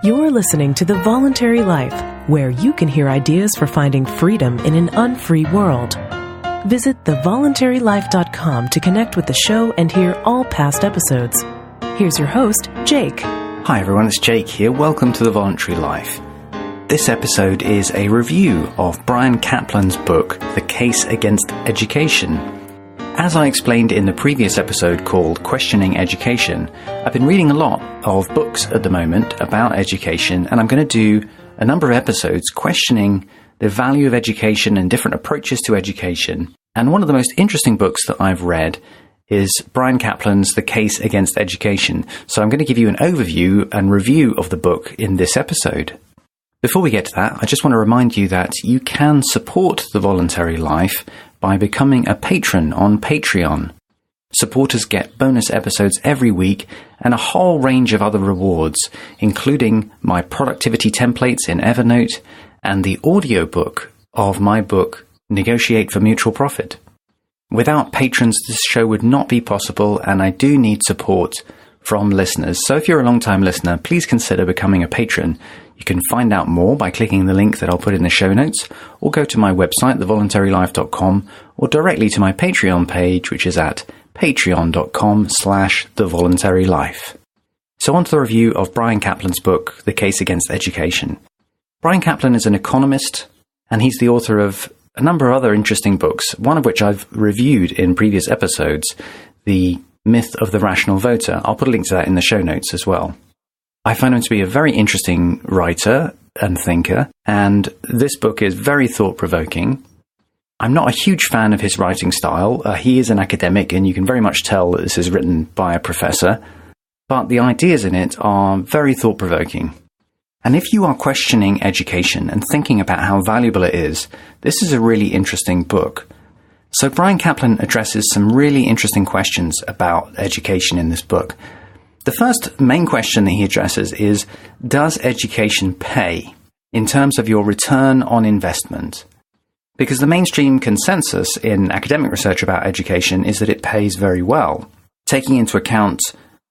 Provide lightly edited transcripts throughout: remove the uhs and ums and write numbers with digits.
You're listening to The Voluntary Life, where you can hear ideas for finding freedom in an unfree world. Visit thevoluntarylife.com to connect with the show and hear all past episodes. Here's your host, Jake. Hi everyone, it's Jake here. Welcome to The Voluntary Life. This episode is a review of Bryan Caplan's book, The Case Against Education. As I explained in the previous episode called Questioning Education, I've been reading a lot of books at the moment about education, and I'm going to do a number of episodes questioning the value of education and different approaches to education. And one of the most interesting books that I've read is Bryan Caplan's The Case Against Education. So I'm going to give you an overview and review of the book in this episode. Before we get to that, I just want to remind you that you can support The Voluntary Life by becoming a patron on Patreon. Supporters get bonus episodes every week and a whole range of other rewards, including my productivity templates in Evernote and the audiobook of my book, Negotiate for Mutual Profit. Without patrons, this show would not be possible, and I do need support from listeners. So if you're a long-time listener, please consider becoming a patron. You can find out more by clicking the link that I'll put in the show notes, or go to my website, thevoluntarylife.com, or directly to my Patreon page, which is at patreon.com/thevoluntarylife. So on to the review of Bryan Caplan's book, The Case Against Education. Bryan Caplan is an economist, and he's the author of a number of other interesting books, one of which I've reviewed in previous episodes, The Myth of the Rational Voter. I'll put a link to that in the show notes as well. I find him to be a very interesting writer and thinker, and this book is very thought-provoking. I'm not a huge fan of his writing style. He is an academic, and you can very much tell that this is written by a professor, but the ideas in it are very thought-provoking. And if you are questioning education and thinking about how valuable it is, this is a really interesting book. So Bryan Caplan addresses some really interesting questions about education in this book. The first main question that he addresses is, does education pay in terms of your return on investment? Because the mainstream consensus in academic research about education is that it pays very well. Taking into account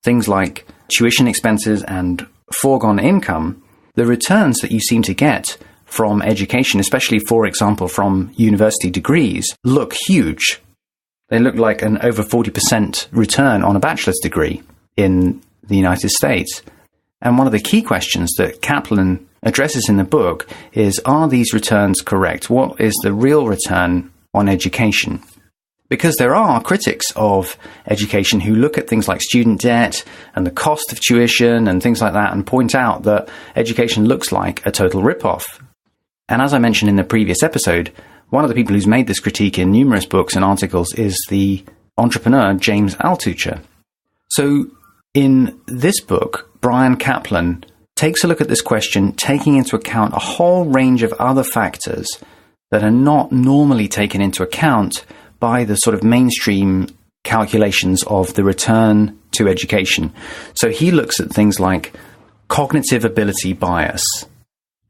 things like tuition expenses and foregone income, the returns that you seem to get from education, especially, for example, from university degrees, look huge. They look like an over 40% return on a bachelor's degree in the United States. And one of the key questions that Caplan addresses in the book is, are these returns correct? What is the real return on education? Because there are critics of education who look at things like student debt and the cost of tuition and things like that and point out that education looks like a total rip-off. And as I mentioned in the previous episode, one of the people who's made this critique in numerous books and articles is the entrepreneur James Altucher. So in this book, Bryan Caplan takes a look at this question, taking into account a whole range of other factors that are not normally taken into account by the sort of mainstream calculations of the return to education. So he looks at things like cognitive ability bias.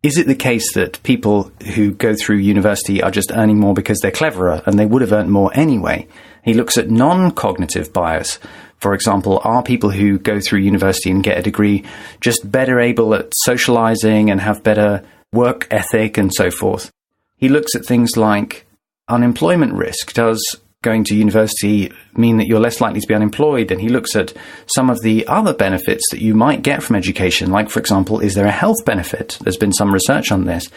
Is it the case that people who go through university are just earning more because they're cleverer and they would have earned more anyway? He looks at non-cognitive bias. For example, are people who go through university and get a degree just better able at socializing and have better work ethic and so forth? He looks at things like unemployment risk. Does going to university mean that you're less likely to be unemployed? And he looks at some of the other benefits that you might get from education, like, for example, is there a health benefit? There's been some research on this.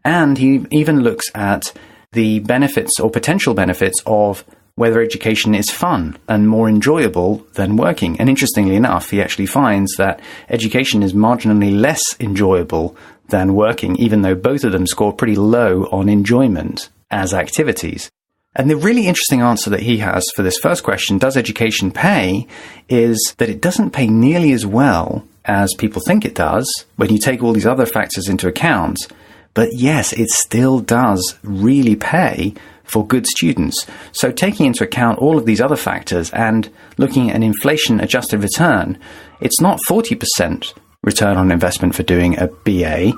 And he even looks at the benefits or potential benefits of whether education is fun and more enjoyable than working. And interestingly enough, he actually finds that education is marginally less enjoyable than working, even though both of them score pretty low on enjoyment as activities. And the really interesting answer that he has for this first question, does education pay, is that it doesn't pay nearly as well as people think it does when you take all these other factors into account. But yes, it still does really pay for good students. So taking into account all of these other factors and looking at an inflation-adjusted return, it's not 40% return on investment for doing a BA,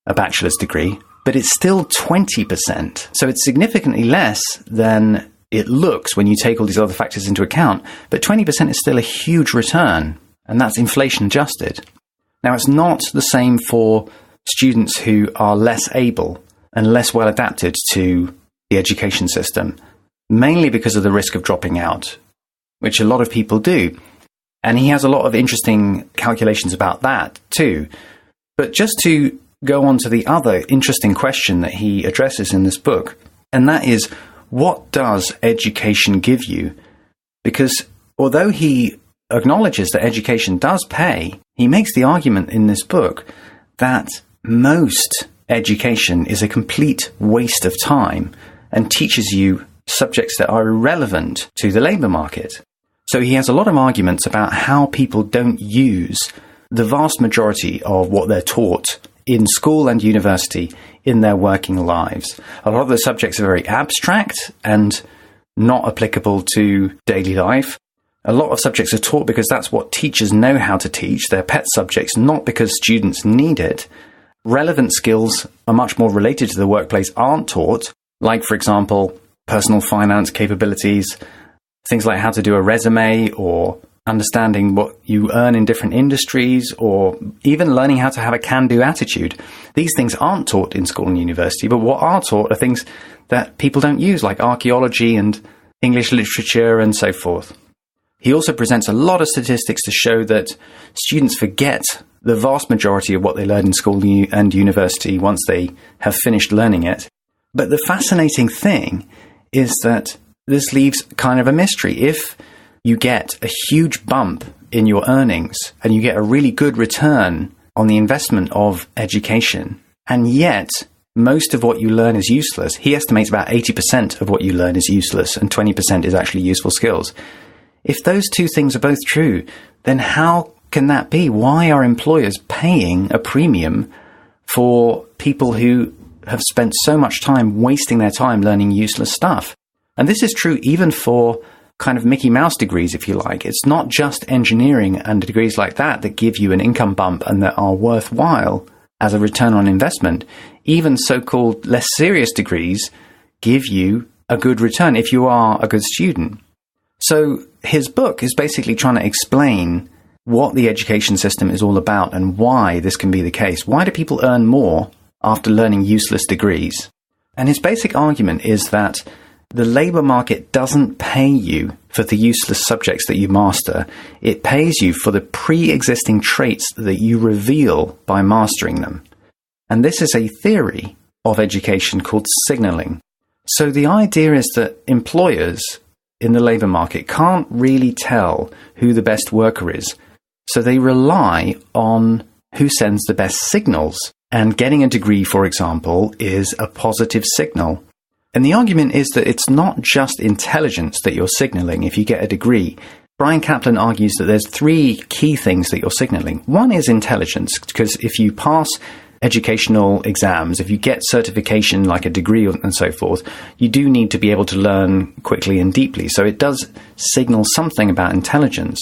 a bachelor's degree, but it's still 20%. So it's significantly less than it looks when you take all these other factors into account, but 20% is still a huge return, and that's inflation-adjusted. Now, it's not the same for students who are less able and less well adapted to the education system, mainly because of the risk of dropping out, which a lot of people do. And he has a lot of interesting calculations about that too. But just to go on to the other interesting question that he addresses in this book, and that is, what does education give you? Because although he acknowledges that education does pay, he makes the argument in this book that most education is a complete waste of time and teaches you subjects that are irrelevant to the labour market. So he has a lot of arguments about how people don't use the vast majority of what they're taught in school and university in their working lives. A lot of the subjects are very abstract and not applicable to daily life. A lot of subjects are taught because that's what teachers know how to teach. They're pet subjects, not because students need it. Relevant skills are much more related to the workplace aren't taught, like, for example, personal finance capabilities, things like how to do a resume, or understanding what you earn in different industries, or even learning how to have a can-do attitude. These things aren't taught in school and university, but what are taught are things that people don't use, like archaeology and English literature and so forth. He also presents a lot of statistics to show that students forget the vast majority of what they learn in school and university once they have finished learning it. But the fascinating thing is that this leaves kind of a mystery. If you get a huge bump in your earnings and you get a really good return on the investment of education, and yet most of what you learn is useless, he estimates about 80% of what you learn is useless and 20% is actually useful skills. If those two things are both true, then how can that be? Why are employers paying a premium for people who have spent so much time wasting their time learning useless stuff? And this is true even for kind of Mickey Mouse degrees, if you like. It's not just engineering and degrees like that that give you an income bump and that are worthwhile as a return on investment. Even so-called less serious degrees give you a good return if you are a good student. So his book is basically trying to explain what the education system is all about and why this can be the case. Why do people earn more after learning useless degrees? And his basic argument is that the labour market doesn't pay you for the useless subjects that you master. It pays you for the pre-existing traits that you reveal by mastering them. And this is a theory of education called signalling. So the idea is that employers in the labour market can't really tell who the best worker is. So they rely on who sends the best signals. And getting a degree, for example, is a positive signal. And the argument is that it's not just intelligence that you're signalling if you get a degree. Bryan Caplan argues that there's three key things that you're signalling. One is intelligence, because if you pass educational exams, if you get certification like a degree and so forth, you do need to be able to learn quickly and deeply. So it does signal something about intelligence.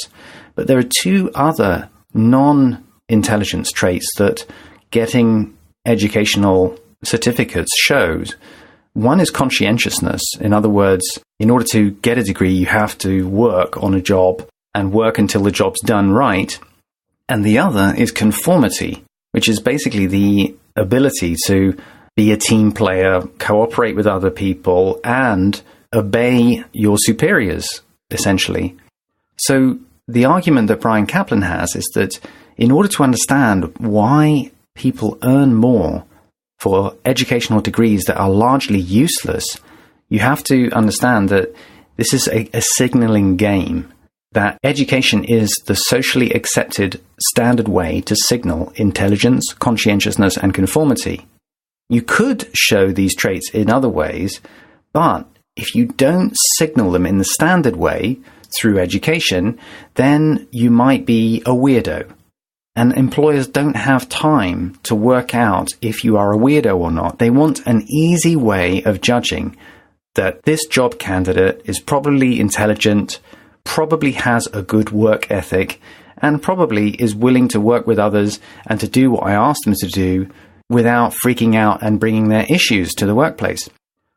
But there are two other non-intelligence traits that getting educational certificates shows. One is conscientiousness. In other words, in order to get a degree, you have to work on a job and work until the job's done right. And the other is conformity, which is basically the ability to be a team player, cooperate with other people, and obey your superiors, essentially. So the argument that Bryan Caplan has is that in order to understand why people earn more for educational degrees that are largely useless, you have to understand that this is a signaling game, that education is the socially accepted standard way to signal intelligence, conscientiousness, and conformity. You could show these traits in other ways, but if you don't signal them in the standard way through education, then you might be a weirdo. And employers don't have time to work out if you are a weirdo or not. They want an easy way of judging that this job candidate is probably intelligent, probably has a good work ethic, and probably is willing to work with others and to do what I asked them to do without freaking out and bringing their issues to the workplace.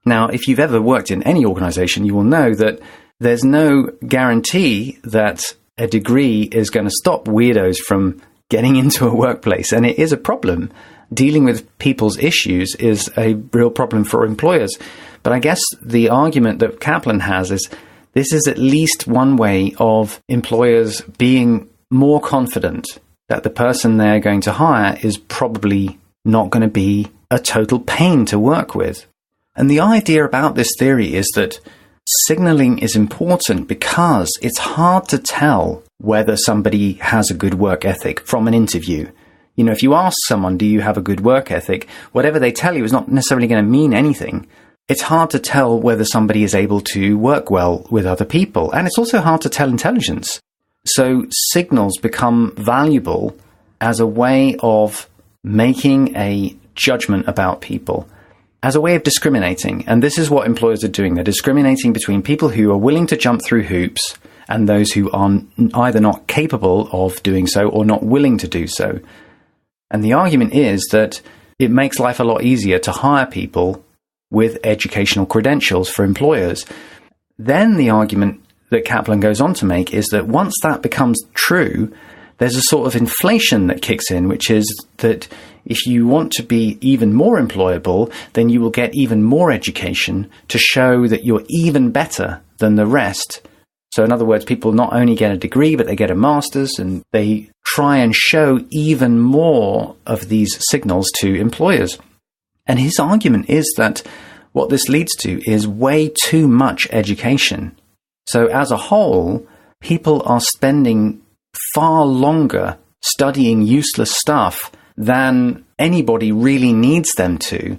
Now, if you've ever worked in any organization, you will know that there's no guarantee that a degree is going to stop weirdos from getting into a workplace. And it is a problem. Dealing with people's issues is a real problem for employers. But I guess the argument that Caplan has is this is at least one way of employers being more confident that the person they're going to hire is probably not going to be a total pain to work with. And the idea about this theory is that signaling is important because it's hard to tell whether somebody has a good work ethic from an interview. You know, if you ask someone, do you have a good work ethic? Whatever they tell you is not necessarily going to mean anything. It's hard to tell whether somebody is able to work well with other people. And it's also hard to tell intelligence. So signals become valuable as a way of making a judgment about people, as a way of discriminating. And this is what employers are doing. They're discriminating between people who are willing to jump through hoops and those who are either not capable of doing so or not willing to do so. And the argument is that it makes life a lot easier to hire people with educational credentials for employers. Then the argument that Caplan goes on to make is that once that becomes true, there's a sort of inflation that kicks in, which is that if you want to be even more employable, then you will get even more education to show that you're even better than the rest. So in other words, people not only get a degree, but they get a master's, and they try and show even more of these signals to employers. And his argument is that what this leads to is way too much education. So as a whole, people are spending far longer studying useless stuff than anybody really needs them to,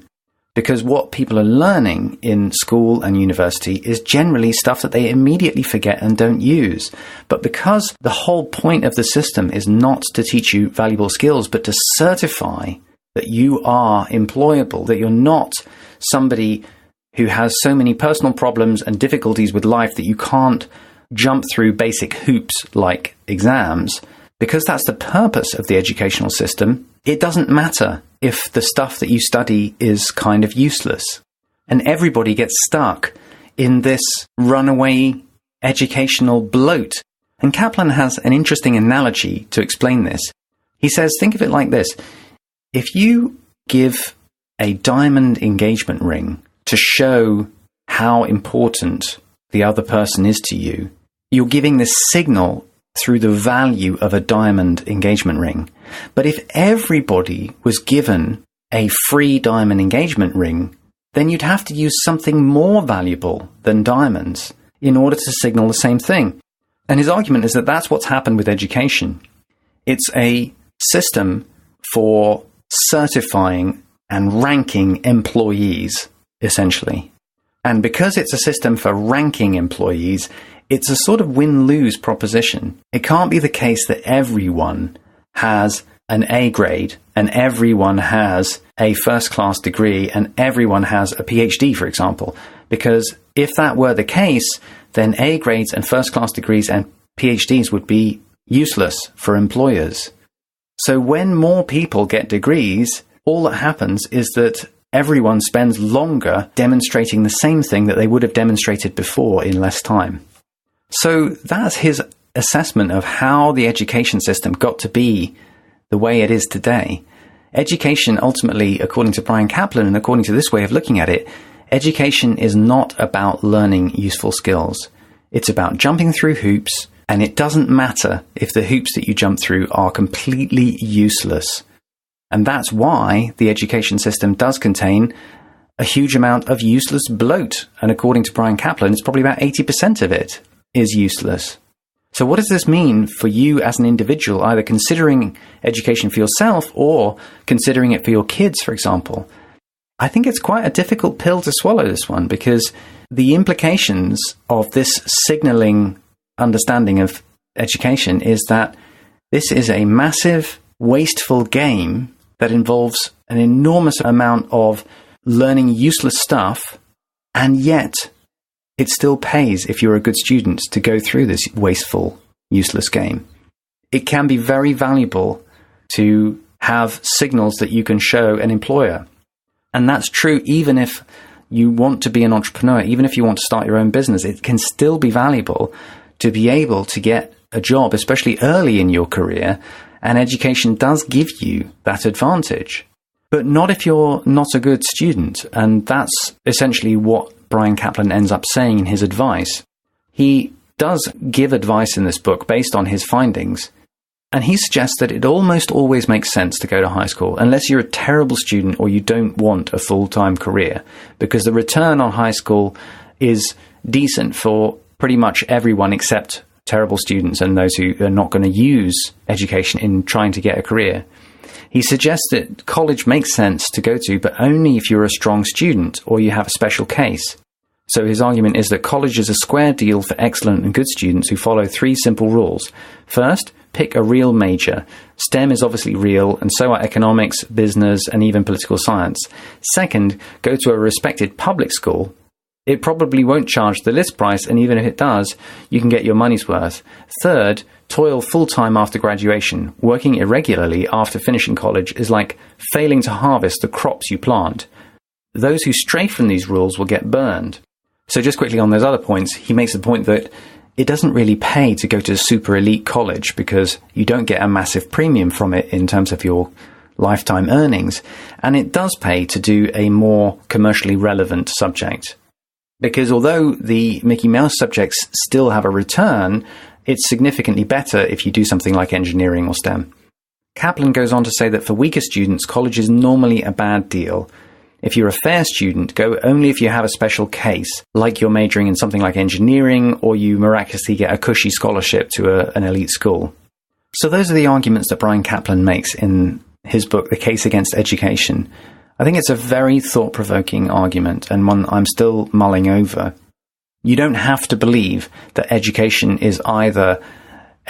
because what people are learning in school and university is generally stuff that they immediately forget and don't use. But because the whole point of the system is not to teach you valuable skills, but to certify that you are employable, that you're not somebody who has so many personal problems and difficulties with life that you can't jump through basic hoops like exams, because that's the purpose of the educational system, it doesn't matter if the stuff that you study is kind of useless. And everybody gets stuck in this runaway educational bloat. And Caplan has an interesting analogy to explain this. He says, think of it like this. If you give a diamond engagement ring to show how important the other person is to you, you're giving this signal through the value of a diamond engagement ring. But if everybody was given a free diamond engagement ring, then you'd have to use something more valuable than diamonds in order to signal the same thing. And his argument is that that's what's happened with education. It's a system for certifying and ranking employees, essentially. And because it's a system for ranking employees, it's a sort of win-lose proposition. It can't be the case that everyone has an A grade and everyone has a first-class degree and everyone has a PhD, for example. Because if that were the case, then A grades and first-class degrees and PhDs would be useless for employers. So when more people get degrees, all that happens is that everyone spends longer demonstrating the same thing that they would have demonstrated before in less time. So that's his assessment of how the education system got to be the way it is today. Education ultimately, according to Bryan Caplan and according to this way of looking at it, education is not about learning useful skills. It's about jumping through hoops, and it doesn't matter if the hoops that you jump through are completely useless. And that's why the education system does contain a huge amount of useless bloat. And according to Bryan Caplan, it's probably about 80% of it is useless. So what does this mean for you as an individual, either considering education for yourself or considering it for your kids, for example? I think it's quite a difficult pill to swallow, this one, because the implications of this signaling understanding of education is that this is a massive, wasteful game that involves an enormous amount of learning useless stuff, and yet it still pays, if you're a good student, to go through this wasteful, useless game. It can be very valuable to have signals that you can show an employer. And that's true even if you want to be an entrepreneur, even if you want to start your own business. It can still be valuable to be able to get a job, especially early in your career, and education does give you that advantage. But not if you're not a good student, and that's essentially what Bryan Caplan ends up saying in his advice. He does give advice in this book based on his findings, and he suggests that it almost always makes sense to go to high school, unless you're a terrible student or you don't want a full-time career, because the return on high school is decent for pretty much everyone except terrible students and those who are not going to use education in trying to get a career. He suggests that college makes sense to go to, but only if you're a strong student or you have a special case. So his argument is that college is a square deal for excellent and good students who follow 3 simple rules. First, pick a real major. STEM is obviously real, and so are economics, business, and even political science. Second, go to a respected public school. It probably won't charge the list price, and even if it does, you can get your money's worth. Third, toil full-time after graduation. Working irregularly after finishing college is like failing to harvest the crops you plant. Those who stray from these rules will get burned. So just quickly on those other points, he makes the point that it doesn't really pay to go to a super elite college because you don't get a massive premium from it in terms of your lifetime earnings. And it does pay to do a more commercially relevant subject. Because although the Mickey Mouse subjects still have a return, it's significantly better if you do something like engineering or STEM. Caplan goes on to say that for weaker students, college is normally a bad deal. If you're a fair student, go only if you have a special case, like you're majoring in something like engineering, or you miraculously get a cushy scholarship to an elite school. So those are the arguments that Bryan Caplan makes in his book, The Case Against Education. I think it's a very thought-provoking argument, and one I'm still mulling over. You don't have to believe that education is either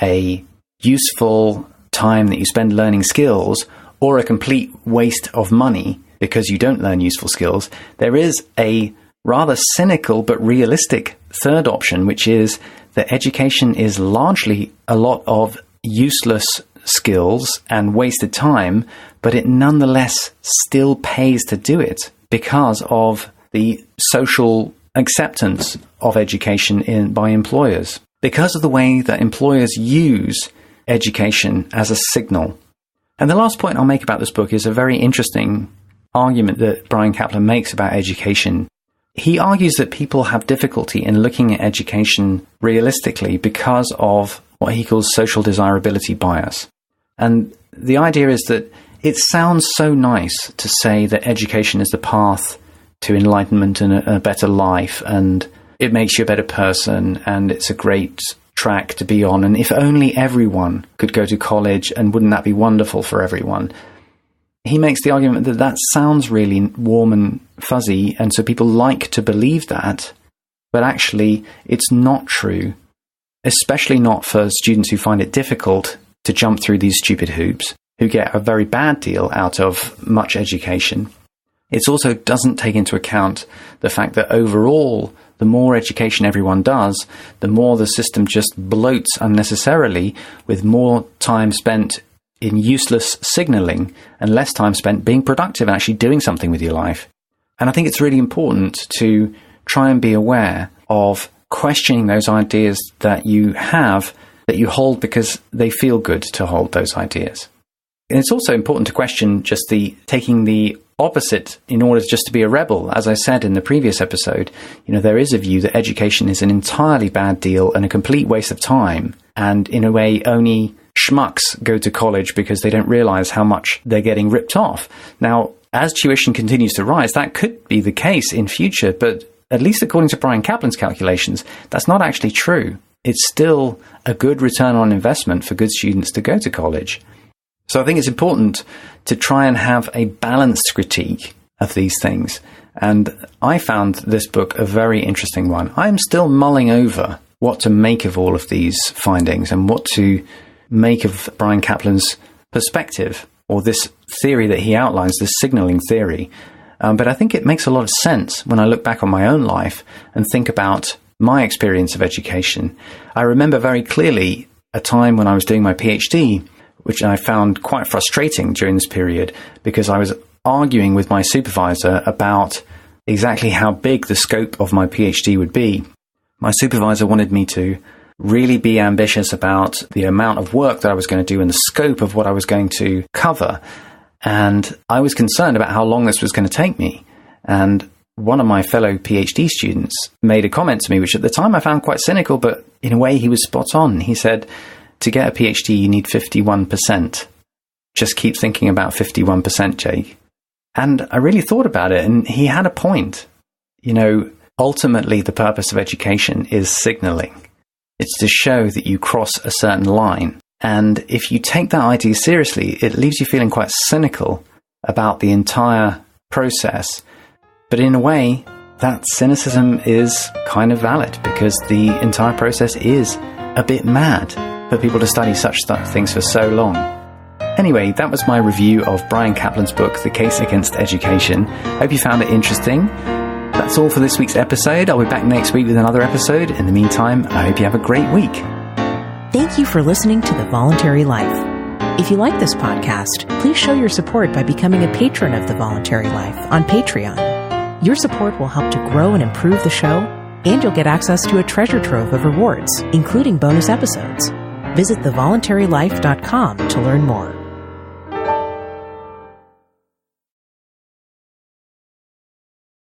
a useful time that you spend learning skills or a complete waste of money because you don't learn useful skills. There is a rather cynical but realistic third option, which is that education is largely a lot of useless skills and wasted time, but it nonetheless still pays to do it because of the social acceptance of education by employers, because of the way that employers use education as a signal. And the last point I'll make about this book is a very interesting argument that Bryan Caplan makes about education. He argues that people have difficulty in looking at education realistically because of what he calls social desirability bias. And the idea is that it sounds so nice to say that education is the path to enlightenment and a better life, and it makes you a better person, and it's a great track to be on, and if only everyone could go to college, and wouldn't that be wonderful for everyone? He makes the argument that that sounds really warm and fuzzy, and so people like to believe that, but actually it's not true, especially not for students who find it difficult to jump through these stupid hoops, who get a very bad deal out of much education. It also doesn't take into account the fact that overall, the more education everyone does, the more the system just bloats unnecessarily, with more time spent in useless signaling and less time spent being productive and actually doing something with your life. And I think it's really important to try and be aware of questioning those ideas that you have, that you hold because they feel good to hold those ideas. And it's also important to question just taking the opposite in order just to be a rebel. As I said in the previous episode, there is a view that education is an entirely bad deal and a complete waste of time. And in a way, only schmucks go to college because they don't realize how much they're getting ripped off. Now, as tuition continues to rise, that could be the case in future, but at least according to Bryan Caplan's calculations, that's not actually true. It's still a good return on investment for good students to go to college. So I think it's important to try and have a balanced critique of these things. And I found this book a very interesting one. I'm still mulling over what to make of all of these findings and what to make of Bryan Caplan's perspective, or this theory that he outlines, this signaling theory. But I think it makes a lot of sense when I look back on my own life and think about my experience of education. I remember very clearly a time when I was doing my PhD, which I found quite frustrating during this period because I was arguing with my supervisor about exactly how big the scope of my PhD would be. My supervisor wanted me to really be ambitious about the amount of work that I was going to do and the scope of what I was going to cover. And I was concerned about how long this was going to take me. And one of my fellow PhD students made a comment to me, which at the time I found quite cynical, but in a way he was spot on. He said, to get a PhD, you need 51%. Just keep thinking about 51%, Jake. And I really thought about it, and he had a point. You know, ultimately, the purpose of education is signaling. It's to show that you cross a certain line. And if you take that idea seriously, it leaves you feeling quite cynical about the entire process. But in a way, that cynicism is kind of valid, because the entire process is a bit mad for people to study such things for so long. Anyway, that was my review of Bryan Caplan's book, The Case Against Education. Hope you found it interesting. That's all for this week's episode. I'll be back next week with another episode. In the meantime, I hope you have a great week. Thank you for listening to The Voluntary Life. If you like this podcast, please show your support by becoming a patron of The Voluntary Life on Patreon. Your support will help to grow and improve the show, and you'll get access to a treasure trove of rewards, including bonus episodes. Visit thevoluntarylife.com to learn more.